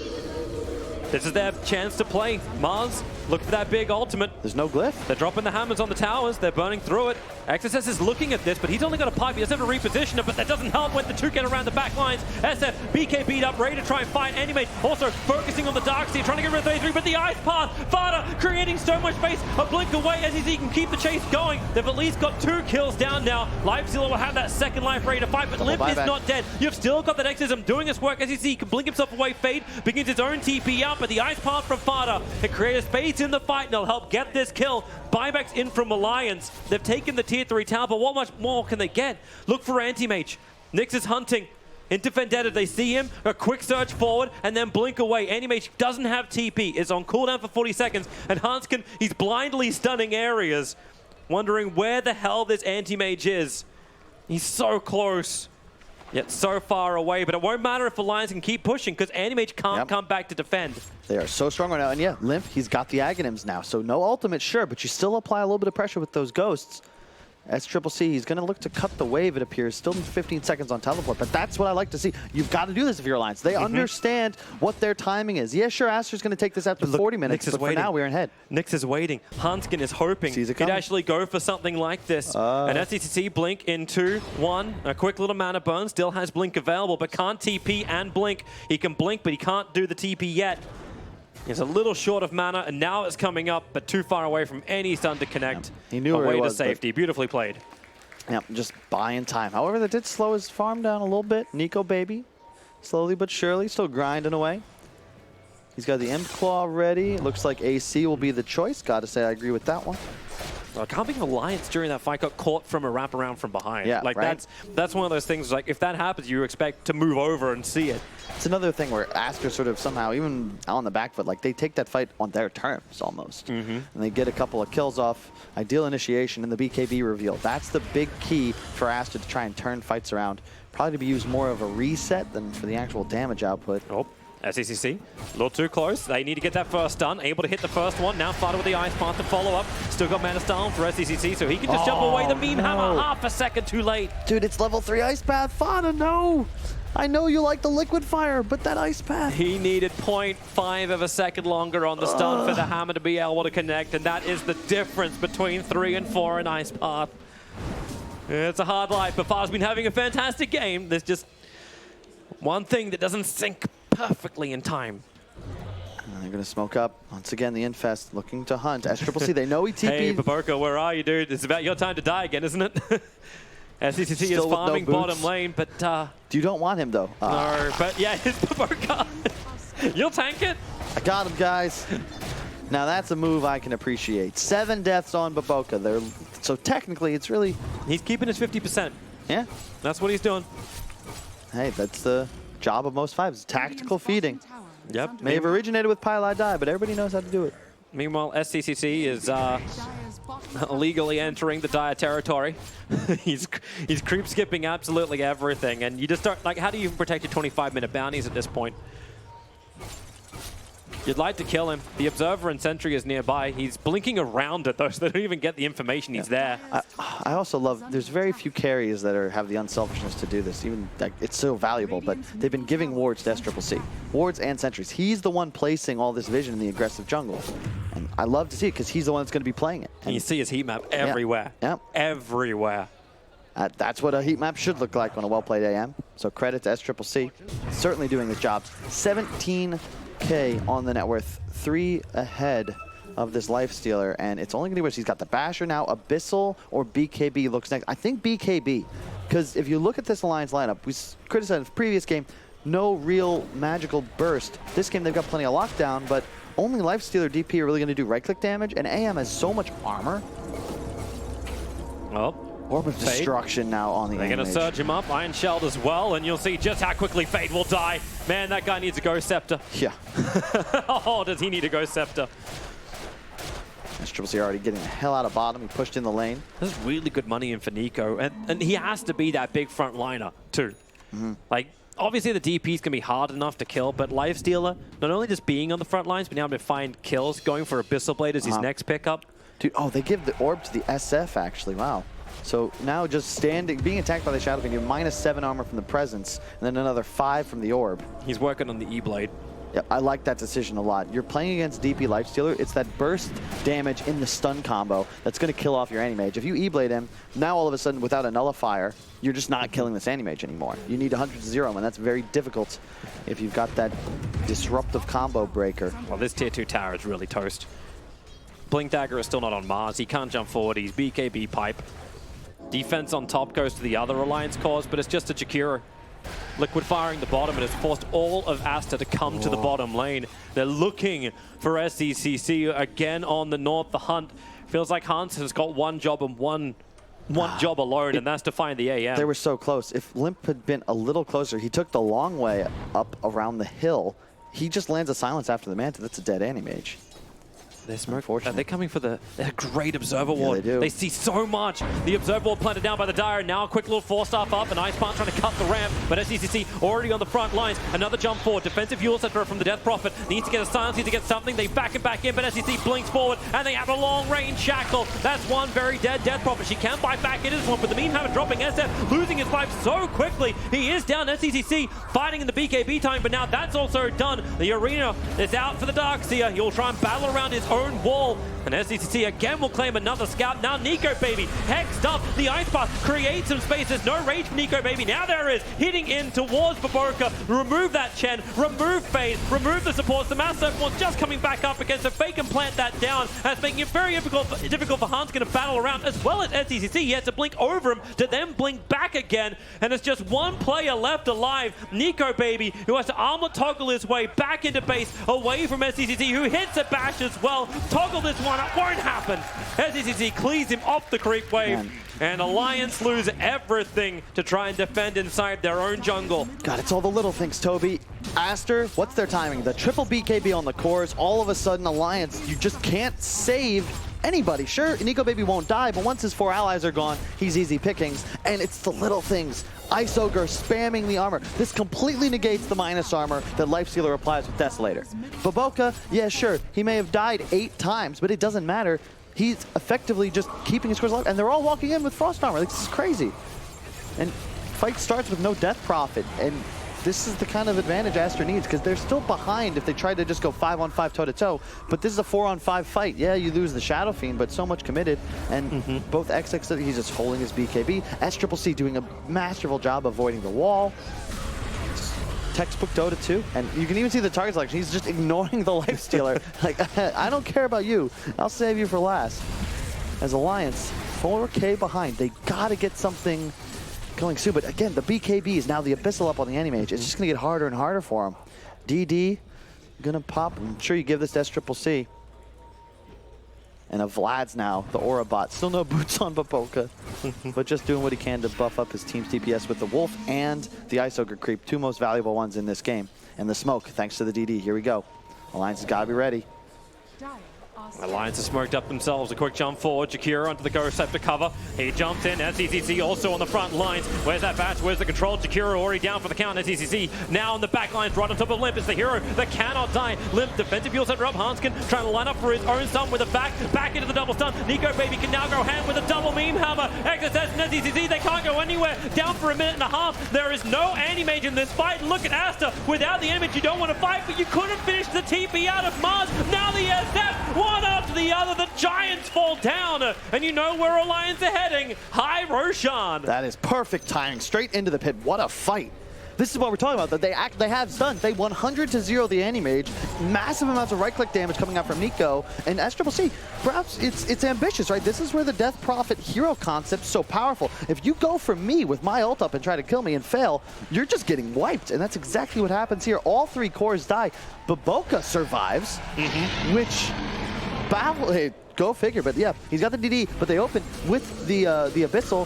This is their chance to play. Mars, look for that big ultimate. There's no glyph. They're dropping the hammers on the towers. They're burning through it. XSS is looking at this, but he's only got a pipe. He doesn't have to reposition it, but that doesn't help when the 2 get around the back lines. SF, BK beat up, ready to try and fight Animate. Also focusing on the Darkseer, trying to get rid of 33, but the Ice Path, Vada creating so much space. A blink away as he can keep the chase going. They've at least got 2 kills down now. Leipzig will have that second life ready to fight, but Limp is not dead. You've still got that Exorcism doing his work as he can blink himself away. Fade begins his own TP out, but the Ice Path from Fada can create a space in the fight and it'll help get this kill. Buybacks in from Alliance. They've taken the tier 3 tower, but what much more can they get? Look for Anti-Mage. Nyx is hunting into Vendetta. They see him, a quick surge forward, and then blink away. Anti-Mage doesn't have TP, is on cooldown for 40 seconds, and Hanskin, he's blindly stunning areas, wondering where the hell this Anti-Mage is. He's so close, yet so far away, but it won't matter if Alliance can keep pushing, because Anti-Mage can't come back to defend. They are so strong right now, and yeah, Limp, he's got the Aghanims now, so no ultimate, sure, but you still apply a little bit of pressure with those ghosts. SCCC, he's going to look to cut the wave, it appears. Still 15 seconds on teleport, but that's what I like to see. You've got to do this if you're Alliance. They understand what their timing is. Yeah, sure, Aster's going to take this after 40 minutes, but for now, we're in head. Nyx is waiting. Hanskin is hoping he'd actually go for something like this. And SCCC blink in 2, 1. A quick little mana burn. Still has blink available, but can't TP and blink. He can blink, but he can't do the TP yet. He's a little short of mana, and now it's coming up, but too far away from any stun to connect. He knew where he was, to safety. Beautifully played. Yep, just buying time. However, that did slow his farm down a little bit. Nico baby, slowly but surely, still grinding away. He's got the Imp Claw ready. It looks like AC will be the choice. Gotta say, I agree with that one. I can't believe Alliance during that fight got caught from a wraparound from behind. Yeah, like right? that's one of those things, like if that happens, you expect to move over and see it. It's another thing where Aster sort of somehow, even on the back foot, like they take that fight on their terms almost. And they get a couple of kills off, ideal initiation in the BKB reveal. That's the big key for Aster to try and turn fights around. Probably to be used more of a reset than for the actual damage output. Oh. SECC, a little too close. They need to get that first stun. Able to hit the first one. Now Fada with the Ice Path to follow up. Still got mana stun for SECC, so he can just jump away. The meme hammer, half a second too late. Dude, it's level 3 Ice Path. Fada, no! I know you like the liquid fire, but that Ice Path. He needed 0.5 of a second longer on the stun for the hammer to be able to connect, and that is the difference between 3 and 4 in Ice Path. It's a hard life, but Fada's been having a fantastic game. There's just one thing that doesn't sync perfectly in time. And they're going to smoke up. Once again, the Infest looking to hunt. SCCC, they know he TP. Hey, Bo5 where are you, dude? It's about your time to die again, isn't it? SE-3 is Still with no farming boots. bottom lane, but... You don't want him, though. no, but yeah, it's Bo5. You'll tank it. I got him, guys. Now that's a move I can appreciate. 7 deaths on Bo5. So technically, it's really... He's keeping his 50%. Yeah. That's what he's doing. Hey, that's the job of most fives. Tactical feeding. Yep. May have originated with Pile I Die, but everybody knows how to do it. Meanwhile, SCCC is illegally entering the Dire territory. he's creep skipping absolutely everything, and you just start like, how do you even protect your 25-minute bounties at this point? You'd like to kill him. The Observer and Sentry is nearby. He's blinking around at those. They don't even get the information he's there. I also love, there's very few carries that have the unselfishness to do this. Even like, it's so valuable, but they've been giving wards to SCCC. Wards and sentries. He's the one placing all this vision in the aggressive jungle. And I love to see it because he's the one that's going to be playing it. And you see his heat map everywhere. Yeah. Everywhere. That's what a heat map should look like on a well-played AM. So credit to SCCC. Certainly doing his job. 17K on the net worth, 3 ahead of this Lifestealer, and it's only going to be worse. He's got the Basher now. Abyssal or BKB looks next. I think BKB, because if you look at this Alliance lineup, we criticized the previous game, no real magical burst. This game they've got plenty of lockdown, but only Lifestealer DP are really going to do right-click damage, and AM has so much armor. Well, Orb of Fade. Destruction now on the they're going to surge him up. Iron Shelled as well, and you'll see just how quickly Fade will die. Man, that guy needs a Ghost Scepter. Yeah. Oh, does he need a Ghost Scepter? SCCC already getting the hell out of bottom. He pushed in the lane. There's really good money in for Nico, and he has to be that big front liner too. Like, obviously the DPs can be hard enough to kill, but Lifestealer, not only just being on the front lines, but now able to find kills, going for Abyssal Blade as his next pickup. Dude, oh, they give the orb to the SF, actually. Wow. So now just standing, being attacked by the Shadow Fiend, you have -7 armor from the Presence, and then another 5 from the orb. He's working on the E-Blade. Yeah, I like that decision a lot. You're playing against DP Lifestealer. It's that burst damage in the stun combo that's going to kill off your Anti-Mage. If you E-Blade him, now all of a sudden without a Nullifier, you're just not killing this Anti-Mage anymore. You need 100 to 0, and that's very difficult if you've got that disruptive combo breaker. Well, this tier 2 tower is really toast. Blink Dagger is still not on Mars. He can't jump forward. He's BKB pipe. Defense on top goes to the other Alliance cause, but it's just a Jakiro. Liquid firing the bottom, and it's forced all of Aster to come to the bottom lane. They're looking for SCCC again on the north. The hunt feels like Hans has got one job and one job alone, and that's to find the AM. They were so close. If Limp had been a little closer, he took the long way up around the hill. He just lands a silence after the Manta. That's a dead Anti-Mage. They're smart. They're coming for the great Observer Ward. They do. They see so much. The Observer Ward planted down by the Dire. Now a quick little 4-staff up, and Ice Plant trying to cut the ramp. But SCCC already on the front lines. Another jump forward. Defensive Fuel Setter from the Death Prophet. Needs to get a silence, needs to get something. They back it back in, but SCCC blinks forward, and they have a long-range Shackle. That's one very dead Death Prophet. She can bite back into this one, but the meantime, dropping SF, losing his life so quickly. He is down. SCCC fighting in the BKB time, but now that's also done. The arena is out for the Darkseer. He'll try and battle around his own wall. And SCCC again will claim another scout. Now Nico Baby hexed up. The Ice Path creates some space. There's no rage for Nico Baby. Now there is. Hitting in towards Bo5. Remove that Chen. Remove Fade. Remove the supports. The Mass Surf was just coming back up again, so Fade can plant that down. That's making it very difficult for Hanskin to battle around, as well as SCCC. He has to blink over him to then blink back again. And it's just one player left alive. Nico Baby, who has to armor toggle his way back into base, away from SCCC, who hits a bash as well. Toggle this one. It won't happen. SCCC clears him off the creep wave. Man. And Alliance lose everything to try and defend inside their own jungle. God, it's all the little things, Toby. Aster, what's their timing? The triple BKB on the cores. All of a sudden, Alliance, you just can't save anybody. Sure, Nico Baby won't die, but once his 4 allies are gone, he's easy pickings. And it's the little things. Ice Ogre spamming the armor. This completely negates the minus armor that Lifestealer applies with Desolator. Bo5, yeah, sure, he may have died 8 times, but it doesn't matter. He's effectively just keeping his scores alive, and they're all walking in with Frost armor. Like, this is crazy. And fight starts with no Death Prophet, and this is the kind of advantage Aster needs, because they're still behind if they try to just go 5-on-5 toe-to-toe. But this is a 4-on-5 fight. Yeah, you lose the Shadow Fiend, but so much committed. And both XX, he's just holding his BKB. SCCC doing a masterful job avoiding the wall. textbook Dota 2, and you can even see the target selection. He's just ignoring the lifestealer. Like, I don't care about you. I'll save you for last. As Alliance, 4K behind. They gotta get something going soon. But again, the BKB is now the Abyssal up on the Anti-Mage. It's just gonna get harder and harder for him. DD gonna pop. I'm sure you give this to SCCC. And a Vlad's now, the Aura bot. Still no boots on Bo5, but just doing what he can to buff up his team's DPS with the Wolf and the Ice Ogre creep, two most valuable ones in this game. And the smoke, thanks to the DD. Here we go. Alliance has got to be ready. Alliance has smoked up themselves. A quick jump forward. Jakiro onto the Ghost Scepter cover. He jumps in. SE-3 also on the front lines. Where's that batch? Where's the control? Jakiro already down for the count. SE-3 now on the back lines, right on top of Limp. It's the hero that cannot die. Limp, defensive heal center up. Hanskin trying to line up for his own stun with a back into the double stun. Nico Baby can now go hand with a double meme hammer. XSS and SE-3, they can't go anywhere. Down for a minute and a half. There is no anti-mage in this fight. Look at Aster. Without the image, you don't want to fight, but you couldn't finish the TP out of Mars. Now the SF, one after the other. The Giants fall down, and you know where Alliance are heading. Hi, Roshan. That is perfect timing. Straight into the pit. What a fight. This is what we're talking about, that they have stuns. They 100-0 the Anti-Mage. Massive amounts of right-click damage coming out from Nico. And SCCC, perhaps it's ambitious, right? This is where the Death Prophet hero concept's so powerful. If you go for me with my ult up and try to kill me and fail, you're just getting wiped. And that's exactly what happens here. All three cores die. But Bo5 survives, which... Hey, go figure, but yeah, he's got the DD, but they open with the Abyssal.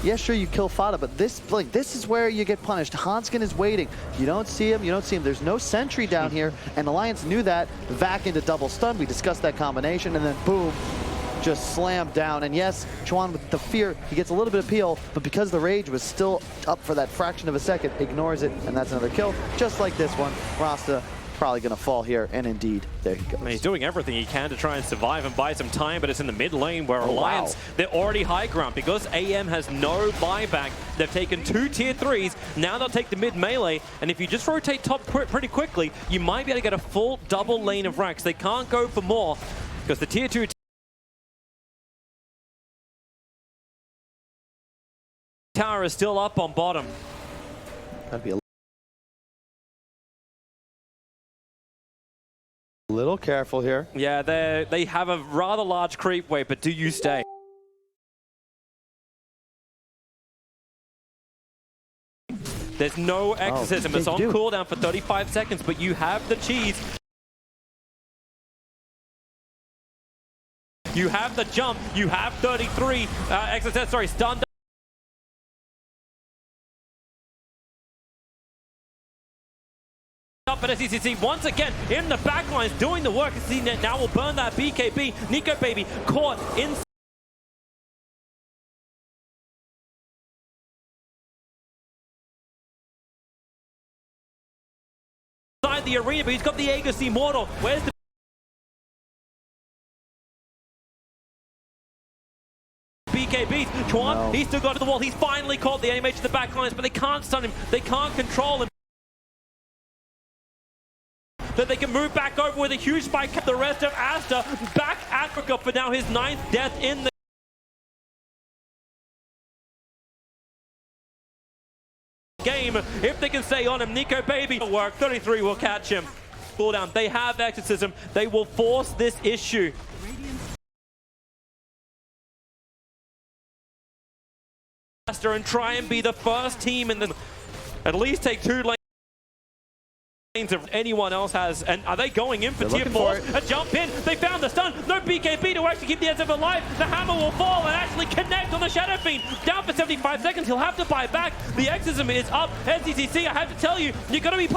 Yeah, sure, you kill Fada, but this is where you get punished. Hanskin is waiting. You don't see him, There's no sentry down here, and Alliance knew that. Vac into double stun. We discussed that combination, and then boom, just slammed down. And yes, Chuan with the fear, he gets a little bit of peel, but because the rage was still up for that fraction of a second, ignores it, and that's another kill. Just like this one, Rasta probably going to fall here, and indeed, there he goes. I mean, he's doing everything he can to try and survive and buy some time, but it's in the mid lane where Alliance, they're already high ground. Because AM has no buyback, they've taken 2 tier 3s, now they'll take the mid melee, and if you just rotate top pretty quickly, you might be able to get a full double lane of racks. They can't go for more, because the tier 2 tower is still up on bottom. That'd be a little careful here. Yeah, they have a rather large creep wave, but do you stay? There's no exorcism. It's on cooldown for 35 seconds, but you have the cheese. You have the jump. You have 33. Stunned. Up at SECC once again in the backlines doing the work. CNET now will burn that BKB. Nico Baby caught inside the arena, but he's got the Aegis Immortal. Where's the BKBs? Chuan, he's still got to the wall. He's finally caught the Anti-Mage to the backlines, but they can't stun him. They can't control him. That they can move back over with a huge spike. The rest of Aster back Africa for now his 9th death in the game. If they can stay on him, Nico Baby will work. 33 will catch him. Cooldown. They have exorcism. They will force this issue. Aster and try and be the first team in the at least take 2 lanes. If anyone else has, and are they going in for tier 4? A jump in, they found the stun, no BKB to actually keep the SF alive. The hammer will fall and actually connect on the Shadow Fiend. Down for 75 seconds, he'll have to buy back. The exorcism is up. SCCC, I have to tell you, you're going to be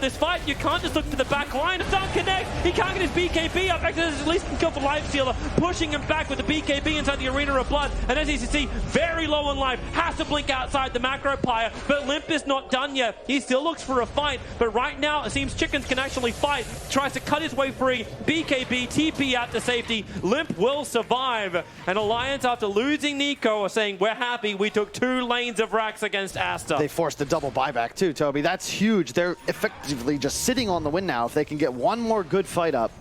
this fight. You can't just look to the back line. Stun connects. He can't get his BKB up. Exodus at least can kill the life stealer, pushing him back with the BKB inside the arena of blood. And as you can see, very low on life. Has to blink outside the macro pyre, but Limp is not done yet. He still looks for a fight, but right now it seems Chickens can actually fight. Tries to cut his way free. BKB, TP out to safety. Limp will survive. And Alliance, after losing Nico, are saying, we're happy. We took 2 lanes of racks against Aster. They forced the double buyback too, Toby. That's huge. They're effectively just sitting on the win now. If they can get one more good fight up,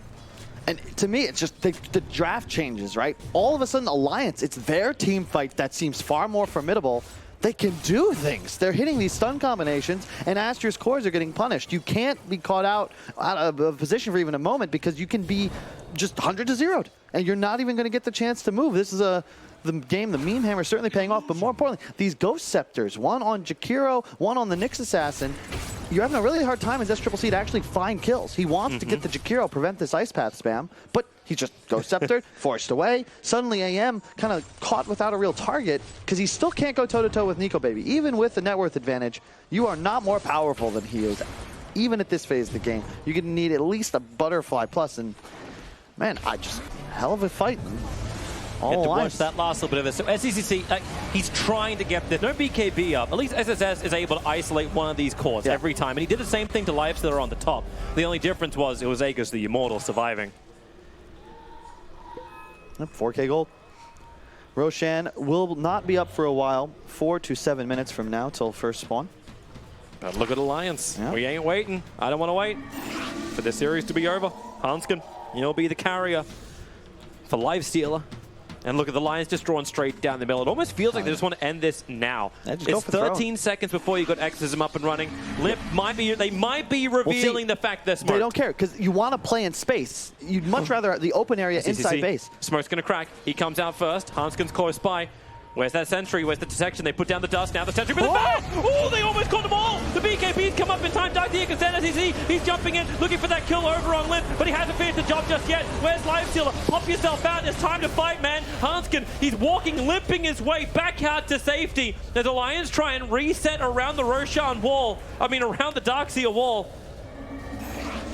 And to me, it's just the draft changes, right? All of a sudden, Alliance, it's their team fight that seems far more formidable. They can do things. They're hitting these stun combinations, and Aster's cores are getting punished. You can't be caught out of a position for even a moment because you can be just 100 to 0'd, and you're not even going to get the chance to move. This is the game, the meme hammer is certainly paying off, but more importantly, these Ghost Scepters, one on Jakiro, one on the Nyx Assassin, you're having a really hard time as SCCC to actually find kills. He wants to get the Jakiro, prevent this Ice Path spam, but he just Ghost Scepter, forced away. Suddenly AM kind of caught without a real target because he still can't go toe-to-toe with Nico Baby. Even with the net worth advantage, you are not more powerful than he is. Even at this phase of the game, you're going to need at least a Butterfly Plus, and man, hell of a fight. Get to watch that last little bit of it. So SECC, he's trying to get the no BKB up. At least SSS is able to isolate one of these cores every time. And he did the same thing to Lives that are on the top. The only difference was it was Aegis the Immortal surviving. 4K gold. Roshan will not be up for a while. 4 to 7 minutes from now till first spawn. But look at Alliance. Yeah. We ain't waiting. I don't want to wait for this series to be over. Hanskin, you'll be the carrier for Lifestealer. And look at the Lions just drawn straight down the middle. It almost feels like they just want to end this now. It's 13 seconds before you got Exorcism up and running. Limp might be, they might be revealing the fact they're smart. They don't care, because you want to play in space. You'd much rather the open area inside base. Smoke's going to crack. He comes out first. Hanskin's close by. Where's that sentry? Where's the detection? They put down the dust. Now the sentry with the back! Oh, they almost caught them all! The BKB's come up in time. Dark the SEC. He's jumping in, looking for that kill over on Limp, but he hasn't finished the job just yet. Where's Lifestealer? Pop yourself out. It's time to fight, man. Hanskin, he's walking, limping his way back out to safety. As the Lions try and reset around the Roshan wall. I mean, around the Darkseer wall.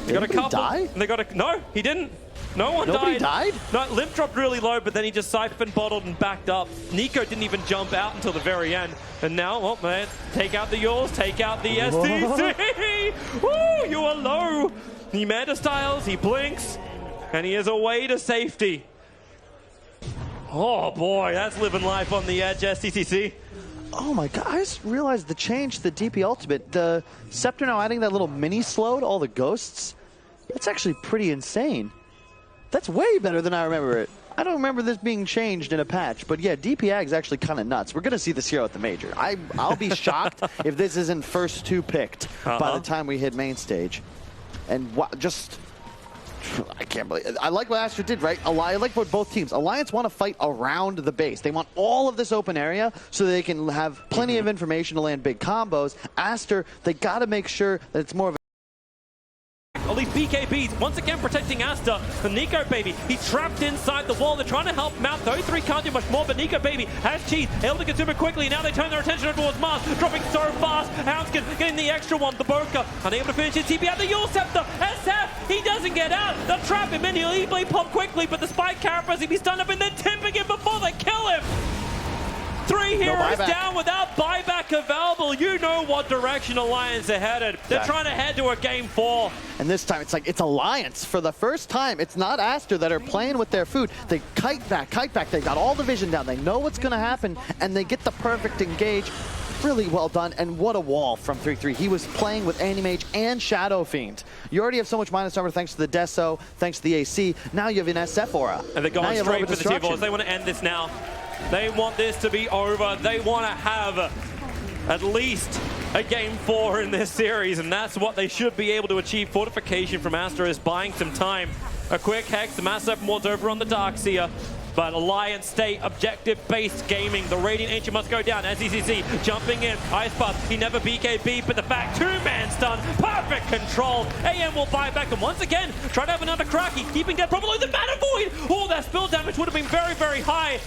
They got a couple. Die? They got a... No, he didn't. No one Nobody died? No, Limp dropped really low, but then he just siphoned, bottled, and backed up. Nico didn't even jump out until the very end. And now, well, man, take out the Yours, take out the SE-3. Woo, you are low. He meta styles, he blinks, and he is away to safety. Oh boy, that's living life on the edge, SCCC. Oh my god, I just realized the change to the DP Ultimate. The Scepter now adding that little mini slow to all the ghosts. That's actually pretty insane. That's way better than I remember it. I don't remember this being changed in a patch, but yeah, DPA is actually kind of nuts. We're going to see this hero at the Major. I'll be shocked if this isn't first 2 picked by the time we hit main stage. And just, I can't believe it. I like what Aster did, right? I like what both teams. Alliance want to fight around the base. They want all of this open area so they can have plenty of information to land big combos. Aster, they got to make sure that it's more of a all these BKBs, once again protecting Aster. The Nico Baby, he's trapped inside the wall. They're trying to help him out. Those three can't do much more, but Nico Baby has cheese, able to consume it quickly. Now they turn their attention towards Mars, dropping so fast. Houndskin getting the extra one. The Boca, unable to finish his TP out. The Yule Scepter, SF, he doesn't get out. They'll trap him in, he'll easily pop quickly, but the Spike Carapace, he'll be stunned up and then tipping him before they kill him. 3 heroes down without buyback available. You know what direction Alliance are headed. They're trying to head to a game 4. And this time it's like, it's Alliance for the first time. It's not Aster that are playing with their food. They kite back. They got all the vision down. They know what's going to happen, and they get the perfect engage. Really well done, and what a wall from 3-3. He was playing with Animage and Shadow Fiend. You already have so much minus armor thanks to the Deso, thanks to the AC. Now you have an SF aura. And they're going straight for the T-Balls. They want to end this now. They want this to be over. They want to have at least a game 4 in this series, and that's what they should be able to achieve. Fortification from Aster is buying some time. A quick hex, the Mass Open Ward's over on the Darkseer. But Alliance stay objective-based gaming. The Radiant Ancient must go down. SECC jumping in. Ice Buff, he never BKB, but the fact 2-man stun. Perfect control. AM will buy back, and once again, try to have another cracky, keeping dead probably the Mana Void. Oh, that spill damage would have been very, very high.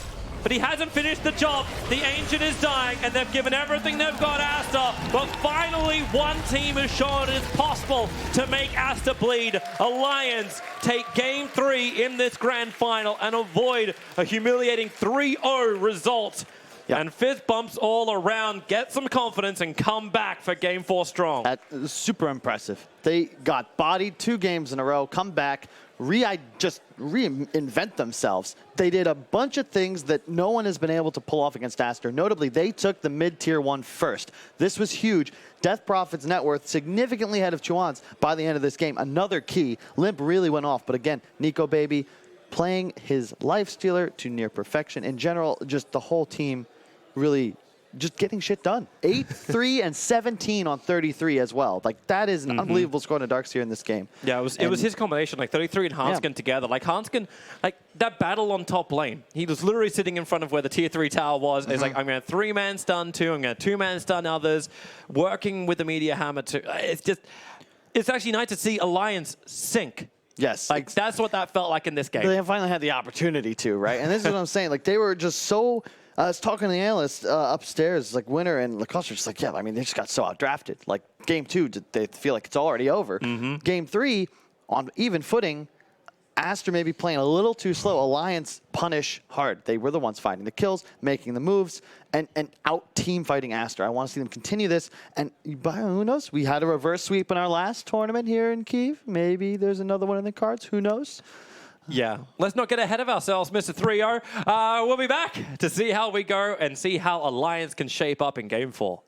But he hasn't finished the job. The Ancient is dying, and they've given everything they've got Aster. But finally, one team has shown it is possible to make Aster bleed. Alliance take game 3 in this grand final and avoid a humiliating 3-0 result Yeah. And fist bumps all around. Get some confidence and come back for Game 4 strong. That's super impressive. They got bodied 2 games in a row, come back, just reinvent themselves. They did a bunch of things that no one has been able to pull off against Aster. Notably, they took the mid-tier 1 first. This was huge. Death Prophet's net worth significantly ahead of Chuan's by the end of this game. Another key. Limp really went off, but again, Nico Baby playing his life stealer to near perfection. In general, just the whole team really just getting shit done. 8, 3, and 17 on 33 as well. Like, that is an unbelievable score in a Darkseer in this game. Yeah, it was his combination, like 33 and Hanskin together. Like, Hanskin, like, that battle on top lane, he was literally sitting in front of where the tier 3 tower was. It's like, I'm going to 3-man stun 2, I'm going to 2-man stun others, working with the Meteor Hammer too. It's actually nice to see Alliance sink. Yes. Like, that's what that felt like in this game. They finally had the opportunity to, right? And this is what I'm saying. Like, they were just so... I was talking to the analyst upstairs, like Winter and Lacoste were just like, yeah, I mean, they just got so outdrafted. Like, game 2, they feel like it's already over. Game 3, on even footing, Aster maybe playing a little too slow. Alliance punish hard. They were the ones finding the kills, making the moves, and out-team fighting Aster. I want to see them continue this. And who knows? We had a reverse sweep in our last tournament here in Kyiv. Maybe there's another one in the cards. Who knows? Yeah, let's not get ahead of ourselves, Mr. 3-0. We'll be back to see how we go and see how Alliance can shape up in Game 4.